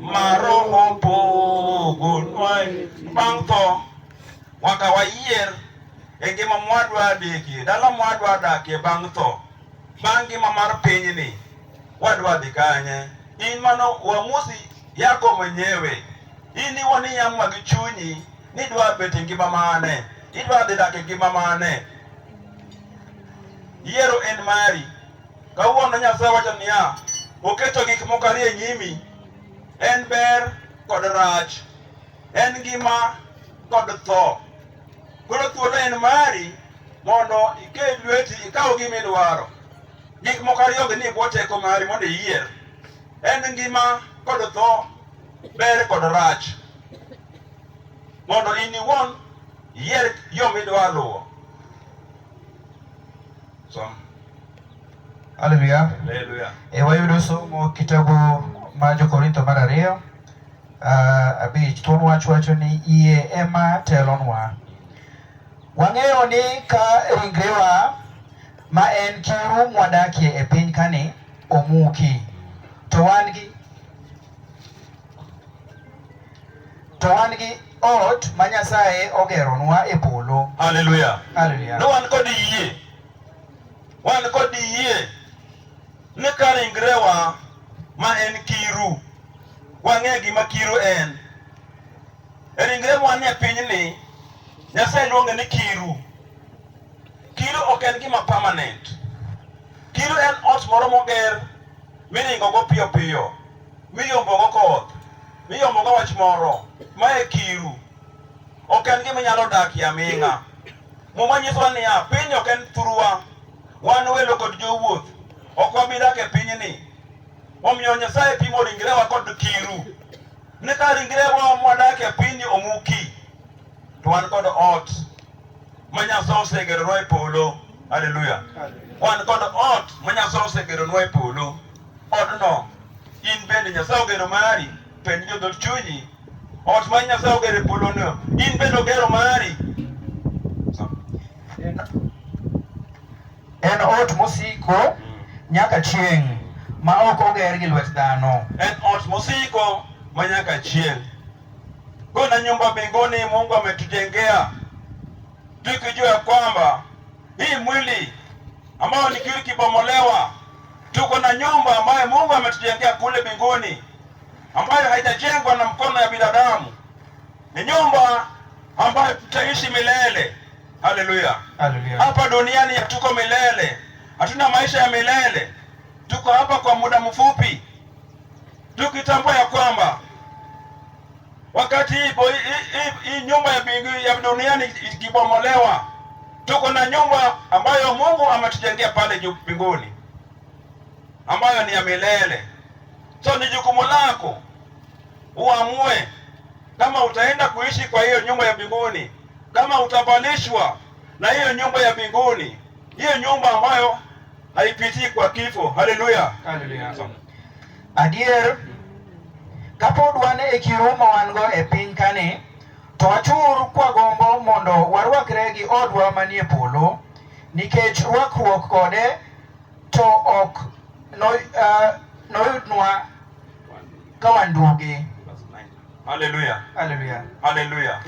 Maroho pogonwa bang' tho waka wayier e ngima mwadwa diki dala mwadwa dakie bang' tho bang' ngima mar pinyni wadwa dhi kanye. In mano uamuzi yako mwenyewe. In iwoni yamma gi chunyi ni dwa bet e ngima mane, idwa dhi dak e ngima mane. Yiero en mari. Kawuono Nyasaye wacho niya, oketo gik moko ariyo e nyimi, en ber kod rach, en ngima kod tho. Koro thuolo en mari mondo ikel lweti ikaw gima idwaro. Gik moko ariyo ni bwo teko mari mondo iyier. En ngima kod tho, ber kod rach. Mondo in iwuon iyier yo midwa luwo. Haleluya. Haleluya. Wayudo somo kitabu ma Jo-Korintho mar 2 5 thuon wacho ni yie ema telonwa. Wang'eyo ni ka ringrewa ma en kiru mwadakie e piny kani omuki, to wan gi ot ma Nyasaye ogeronwa e polo. Haleluya. Haleluya. No wan kod yie. Wan kod yie ni ka ringrewa ma en kiru, wang'e gima kiru en. E ringre mwan e pinyni, Nyasaye luonge ni kiru. Kiru ok en gima permanent. Kiru en ot moro moger miringo go piyo piyo, miyombo go koth, miyombo go wach moro. Mae kiru. Ok en gima nyalo dakie aming'a. Muma nyisowa niya, piny ok en thuruwa. Wan welo kod jowuoth. Ok wabi dak e pinyni. Omiyo Nyasaye pimo ringrewa kod kiru. Ni ka ringrewa mwadak e pinyni omuki, to wan kod ot ma Nyasaye osegeronwa e polo. Haleluya. Wan kod ot ma Nyasaye osegeronwa e polo. Odno in bende Nyasaye ogero mari, penj jodhot chunyi. Ot ma Nyasaye ogero e polono, in bende ogero mari. En ot mosiko nyaka chieng' ma ok oger gi lwet dhano. En ot mosiko manyaka chieng'. Kuna nyumba mbinguni Mungu ametujengea, tukijua kwamba hii mwili ambao ni kitu kibomolewa, tuko na nyumba ambayo Mungu ametujengea kule mbinguni, ambayo haijajengwa na mkono ya binadamu. Ni nyumba ambayo tutaishi milele. Haleluya. Haleluya. Hapa duniani tuko milele. Hatuna maisha ya milele. Tuko hapa kwa muda mfupi. Tukitambua ya kwamba wakati hii nyumba ya mbinguni ya duniani ikibomolewa, tuko na nyumba ambayo Mungu ametujengea pale juu mbinguni, ambayo ni ya milele. So ni jukumu lako uamue kama utaenda kuishi kwa hiyo nyumba ya mbinguni, kama utavalishwa na hiyo nyumba ya mbinguni, hiyo nyumba ambayo haipitii kwa kifo. Haleluya. Haleluya. Adier, kapod wan e kiru ma wan go e piny kani, to wachur kwa gombo mondo warwakre gi odwa manie polo, nikech rwakruok kode to ok noyudnwa ka wanduge. Haleluya. Haleluya. Haleluya.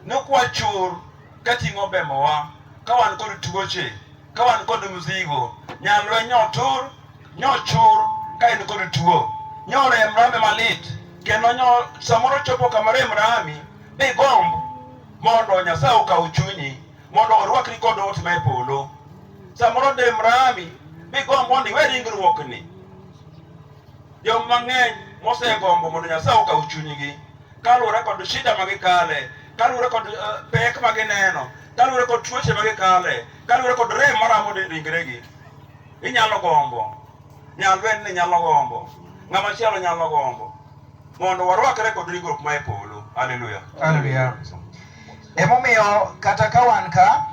Nokwachur kating'o bemowa, ka wan kod tuoche, ka wan kod mzigo, nyalwe nyotur, nyochur ka in kod tuo, nyorem rame malit, kendo samoro chopo kama rem rami, bi gomb mondo Nyasaye okaw chunyi, mondo orwakri kod ot ma e polo. Samoro dem rami, bi gomb mondo iwe ringruokni. Joma mang'eny mosegombo mondo Nyasaye okaw chunygi, kaluwore kod shida magikale, kaluwore kod pek magineno, kaluwore kod tuoche magikale, kaluwore kod rem maramo ringregi. Inyalo gombo, nyalwen ni nyalo gombo, ng'ama chielo nyalo gombo, mondo warwakre kod ringruok ma e polo. Haleluya. Haleluya. Emomiyo kata ka wan ka,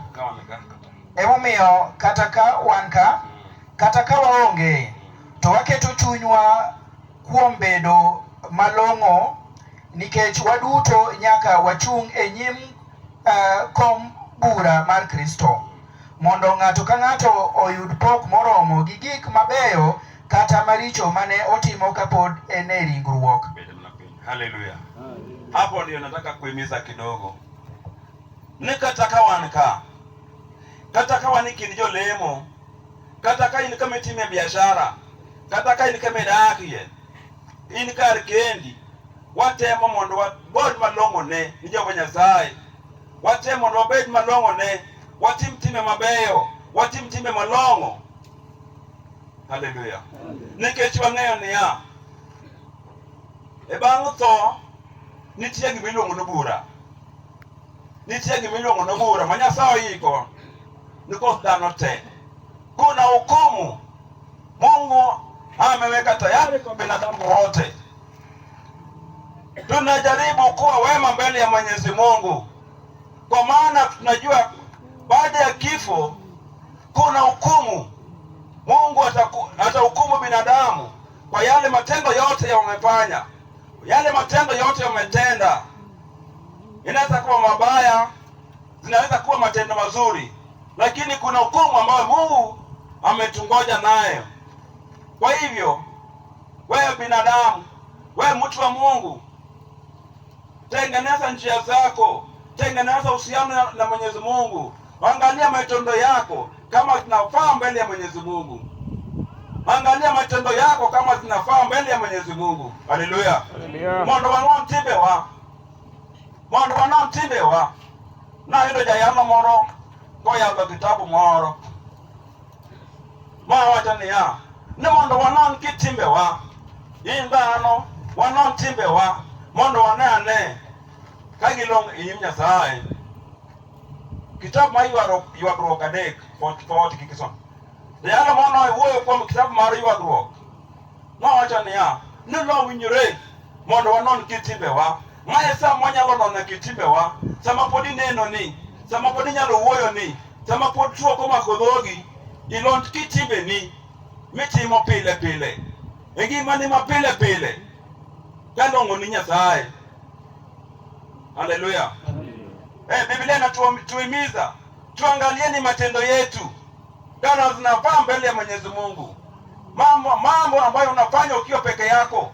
kata ka waonge, to waketo chunywa kuom bedo malong'o, nikech waduto nyaka wachung' e nyim kom bura mar Kristo, mondo ng'ato ka ng'ato oyud pok moromo gi gik mabeyo kata maricho mane otimo kapod en e ringruok. Haleluya. Hapo ndio nataka kuhimiza kidogo. Ni kata ka wan ka. Kata ka wan kind jolemo. Kata ka in kama itime biashara. Kata ka in kama dakie. In kar kendi. Watemo mondo wabed malong'o ne Jehova Nyasaye. Watemo mondo wabed malong'o ne. Watim time mabeyo. Watim time malong'o. Haleluya. Nikech wang'eyo niya, e bang' tho nitie gima iluongo ni bura. Nitie gima iluongo ni bura ma Nyasaye oyiko ni koth dhano te. Kuna hukumu Mungu ameweka tayari kwa binadamu wote. Tunajaribu kuwa wema mbele ya Mwenyezi Mungu, kwa maana tunajua baada ya kifo kuna hukumu. Mungu atahukumu binadamu kwa yale matendo yote wamefanya, yale matendo yote wametenda. Inaweza kuwa mabaya, zinaweza kuwa matendo mazuri, lakini kuna hukumu ambayo Mungu ametungoja nayo. Kwa hivyo wewe binadamu, wewe mtu wa Mungu, tengeneza njia zako, tengeneza uhusiano na Mwenyezi Mungu. Angalia matendo yako kama zinafaa mbele ya Mwenyezi Mungu. Angalia matendo yako kama zinafaa mbele ya Mwenyezi Mungu. Haleluya. Mondo wanon timbewa. Na yudo jayalo moro koyalo kitabu moro. Ma wacho niya, ni mondo wanon kitimbewa. In dhano wanon timbewa mondo wane ane ka gilong' e nyim Nyasaye. Kitabu ma ywagruok adek 44 kikison. Jayalo mono wuoyo kuom kitabu mar ywagruok. Nowacho niya, ni lowinjore mondo wanon kitimbewa. Mae sa mwanyalo nono kitimbewa, sama pod ineno ni, sama pod inyalo wuoyo ni, sama pod tuo komako dhogi, ilond kitimbe ni mitimo pile pile. E ngimani ma pile pile kalong'o ni Nyasaye. Haleluya. Biblia inatuhimiza tuangalieni matendo yetu kana zinafaa mbele ya Mwenyezi Mungu. Mambo ambayo unafanya ukiwa peke yako,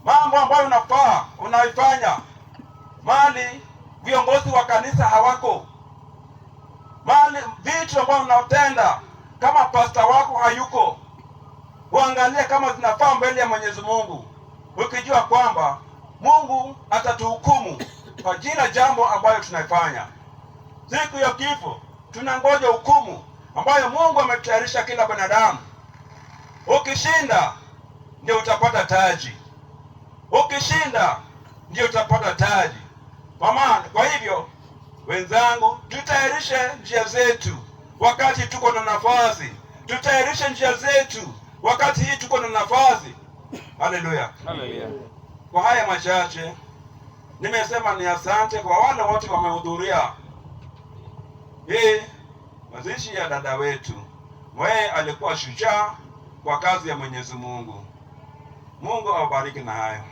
mambo ambayo unaifanya mali viongozi wa kanisa hawako, mali vitu ambavyo unatenda kama pasta wako hayuko, uangalie kama zinafaa mbele ya Mwenyezi Mungu, ukijua kwamba Mungu atatuhukumu kwa kila jambo ambayo tunaifanya. Siku ya kifo tunangoja hukumu ambayo Mungu ametayarisha kila binadamu. Ukishinda ndio utapata taji. Ukishinda ndio utapata taji. Kwa hivyo wenzangu, tutayarishe njia zetu wakati tuko na nafasi. Tutayarishe njia zetu wakati hii tuko na nafasi. Haleluya. Haleluya. Kwa haya machache nimesema ni asante kwa wale wote wamehudhuria hii mazishi ya dada wetu. Wewe alikuwa shujaa kwa kazi ya Mwenyezi Mungu. Mungu awabariki na hayo.